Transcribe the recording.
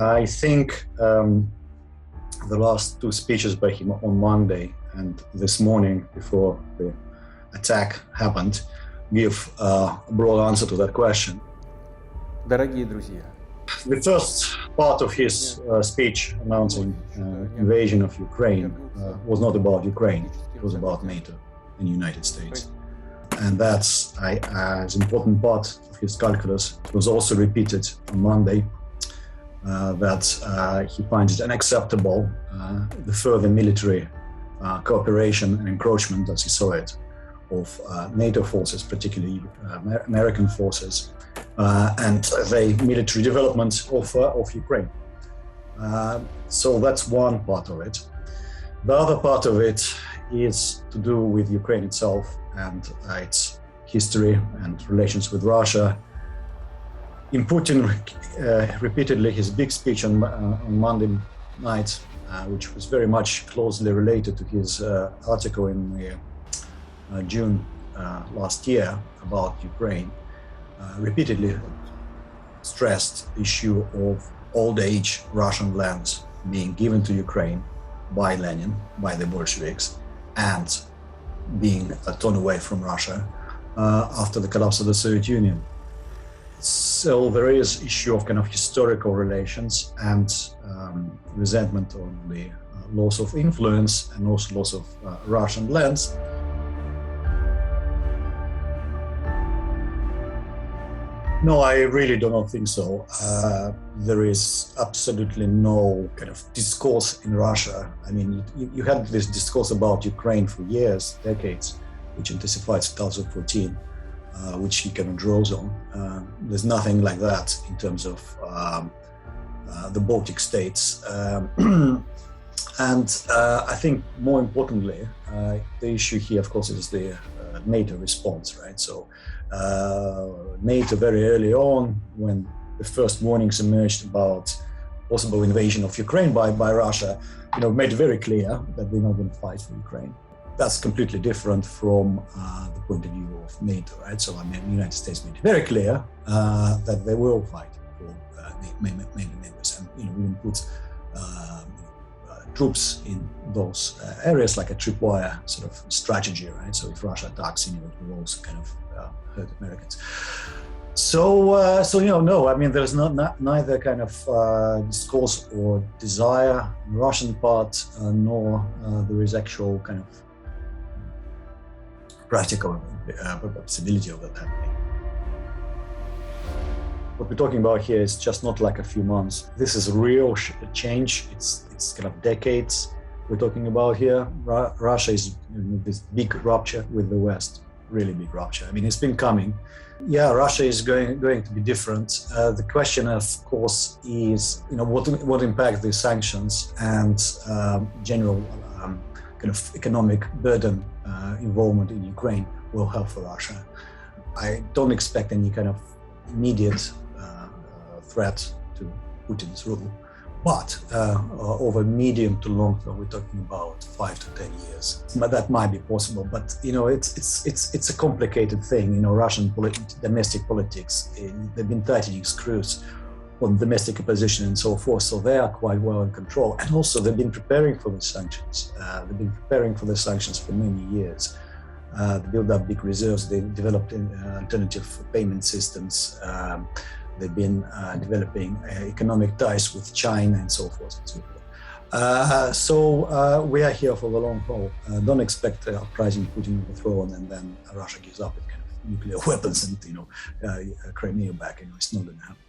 I think the last two speeches by him on Monday and this morning before the attack happened give a broad answer to that question. Дорогие друзья, The first part of his speech announcing invasion of Ukraine was not about Ukraine, it was about NATO and the United States. And that's an important part of his calculus. It was also repeated on Monday that he finds it unacceptable, the further military cooperation and encroachment, as he saw it, of NATO forces, particularly American forces, and the military development of Ukraine. So that's one part of it. The other part of it is to do with Ukraine itself and its history and relations with Russia. In Putin, repeatedly, his big speech on Monday night, which was very much closely related to his article in June last year about Ukraine, repeatedly stressed the issue of old age Russian lands being given to Ukraine by Lenin, by the Bolsheviks, and being torn away from Russia after the collapse of the Soviet Union. So there is issue of kind of historical relations and resentment of the loss of influence and also loss of Russian lands. No, I really do not think so. There is absolutely no kind of discourse in Russia. I mean, you had this discourse about Ukraine for years, decades, which intensified 2014, which he kind of draws on. There's nothing like that in terms of the Baltic states. And I think more importantly, the issue here, of course, is the NATO response, right? So NATO very early on, when the first warnings emerged about possible invasion of Ukraine by Russia, made very clear that we're not going to fight for Ukraine. That's completely different from the point of view of NATO, right? So I mean, the United States made it very clear that they will fight for NATO members, and we will put troops in those areas like a tripwire sort of strategy, right? So if Russia attacks, it will also kind of hurt Americans. So no, I mean, there's neither kind of discourse or desire on the Russian part, nor there is actual kind of practical possibility of that happening. What we're talking about here is just not like a few months. This is a real change. It's kind of decades we're talking about here. Russia is this big rupture with the West, really big rupture. I mean, it's been coming. Yeah, Russia is going to be different. The question, of course, is what impact the sanctions and general kind of economic burden involvement in Ukraine will have for Russia. I don't expect any kind of immediate threat to Putin's rule, but over medium to long term, we're talking about 5 to 10 years. But that might be possible. But it's a complicated thing. Russian domestic politics, they've been tightening screws on domestic opposition and so forth, so they are quite well in control. And also, they've been preparing for the sanctions. They've been preparing for the sanctions for many years. They built up big reserves. They developed alternative payment systems. They've been developing economic ties with China and so forth and so forth. So we are here for the long haul. Don't expect uprising Putin to the throne and then Russia gives up its kind of nuclear weapons and Crimea back. It's not going to happen.